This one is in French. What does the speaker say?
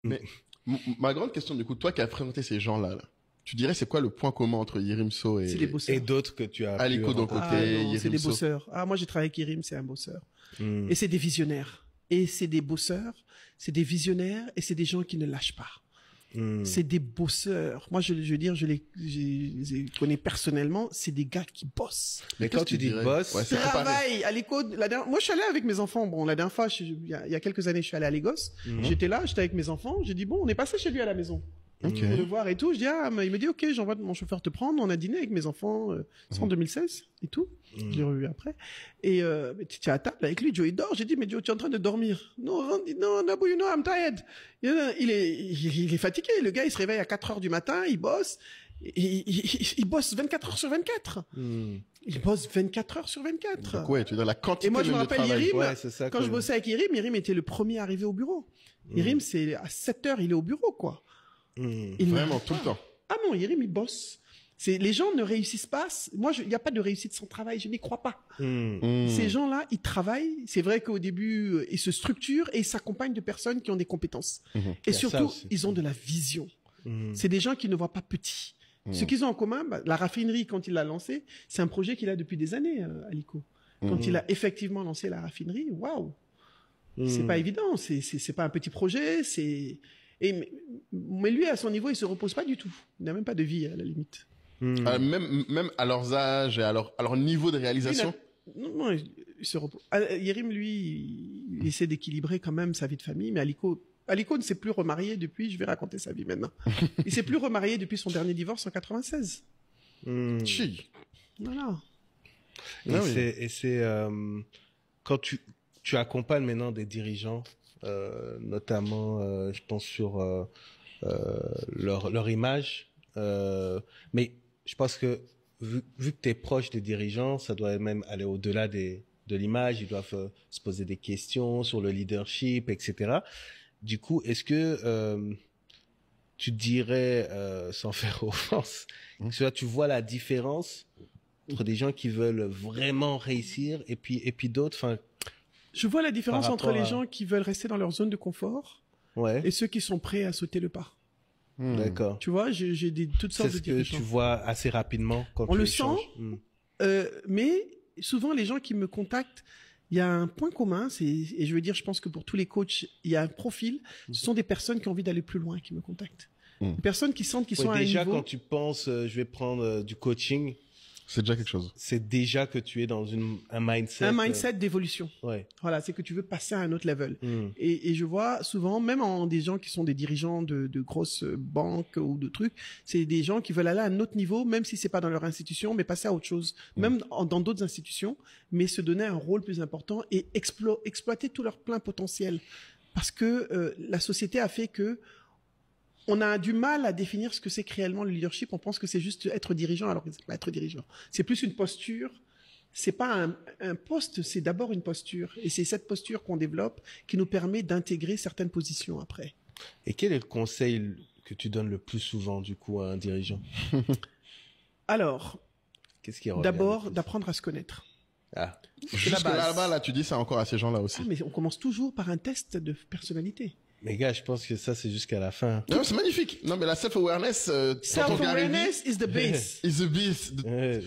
Mais ma grande question, du coup, toi qui as fréquenté ces gens-là, là, tu dirais c'est quoi le point commun entre Yerim So C'est des et bosseurs. Et d'autres que tu as Aliko d'un côté, Non, c'est Yerim des So? bosseurs. Moi j'ai travaillé avec Yerim, c'est un bosseur. Hmm. Et c'est des visionnaires. Et c'est des bosseurs, c'est des visionnaires, et c'est des gens qui ne lâchent pas. C'est des bosseurs. Moi, je veux dire, je les connais personnellement. C'est des gars qui bossent. Mais quand tu dis boss, ouais, c'est comparé. Travail à l'école. Moi, je suis allé avec mes enfants. Bon, la dernière fois, il y a quelques années, je suis allé à Lagos. J'étais là, j'étais avec mes enfants. J'ai dit, bon, on est passé chez lui à la maison. Ok. Pour le voir et tout. Je dis, il me dit, ok, j'envoie mon chauffeur te prendre. On a dîné avec mes enfants, c'est en 2016 et tout. Je l'ai revu après. Et, tu es à table avec lui, Joe, il dort. J'ai dit, mais Joe, tu es en train de dormir. Non, Nabou, you know, I'm tired. Il est fatigué. Le gars, il se réveille à 4 heures du matin, il bosse. Il bosse 24 heures sur 24. Il bosse 24 heures sur 24. Donc, ouais, tu veux dire la quantité Et moi, je me même de rappelle travail. Yerim, Ouais, c'est ça quand que- je bossais avec Yerim était le premier arrivé au bureau. Yerim, c'est à 7 heures, il est au bureau, quoi. Il Vraiment, n'arrête tout le pas. temps. Ah non, Yerim, il bosse. Les gens ne réussissent pas. Moi, il n'y a pas de réussite sans travail. Je n'y crois pas. Ces gens-là, ils travaillent. C'est vrai qu'au début, ils se structurent et ils s'accompagnent de personnes qui ont des compétences. Et Il y a ça surtout, aussi. ils ont de la vision. C'est des gens qui ne voient pas petit. Ce qu'ils ont en commun, la raffinerie, quand il l'a lancée, c'est un projet qu'il a depuis des années, Aliko. Quand il a effectivement lancé la raffinerie, waouh! C'est pas évident. C'est pas un petit projet. Mais lui, à son niveau, il se repose pas du tout. Il n'a même pas de vie, à la limite. Même à leurs âges et à leur niveau de réalisation. Non, il se repose. Yerim, lui, il essaie d'équilibrer quand même sa vie de famille, mais Aliko ne s'est plus remarié depuis, je vais raconter sa vie maintenant. Il s'est plus remarié depuis son dernier divorce en 96. Chi. Voilà. Ah oui. Et c'est quand tu accompagnes maintenant des dirigeants, notamment, je pense sur leur image, mais je pense que vu que tu es proche des dirigeants, ça doit même aller au-delà de l'image. Ils doivent se poser des questions sur le leadership, etc. Du coup, est-ce que tu dirais, sans faire offense, que tu vois la différence entre des gens qui veulent vraiment réussir et puis d'autres, enfin. Je vois la différence Par entre les rapport à- gens qui veulent rester dans leur zone de confort Ouais. et ceux qui sont prêts à sauter le pas. D'accord. Tu vois, j'ai toutes sortes C'est de ce que dirigeants. tu vois assez rapidement quand On tu le échanges. sent. Mais souvent, les gens qui me contactent, il y a un point commun, et je veux dire, je pense que pour tous les coachs, il y a un profil. Ce sont des personnes qui ont envie d'aller plus loin qui me contactent. Des personnes qui sentent qu'ils sont à un Déjà, niveau. quand tu penses, je vais prendre du coaching, C'est déjà quelque chose. c'est déjà que tu es dans un mindset. Un mindset d'évolution. Ouais. Voilà, c'est que tu veux passer à un autre level. Et je vois souvent, même en des gens qui sont des dirigeants de grosses banques ou de trucs, c'est des gens qui veulent aller à un autre niveau, même si c'est pas dans leur institution, mais passer à autre chose, même dans d'autres institutions, mais se donner un rôle plus important et exploiter tout leur plein potentiel. Parce que la société a fait que on a du mal à définir ce que c'est que réellement le leadership. On pense que c'est juste être dirigeant, alors que c'est pas être dirigeant. C'est plus une posture. C'est pas un poste, c'est d'abord une posture. Et c'est cette posture qu'on développe qui nous permet d'intégrer certaines positions après. Et quel est le conseil que tu donnes le plus souvent, du coup, à un dirigeant? Alors, Qu'est-ce qui revient d'abord, le plus? d'apprendre à se connaître. Ah. Jusque base. là-bas, tu dis ça encore à ces gens-là aussi. Ah, mais on commence toujours par un test de personnalité. Mais gars, je pense que ça, c'est jusqu'à la fin. Non, c'est magnifique. Non, mais la self-awareness, quand on vient arriver, Self-awareness is the base. is the beast. Ouais.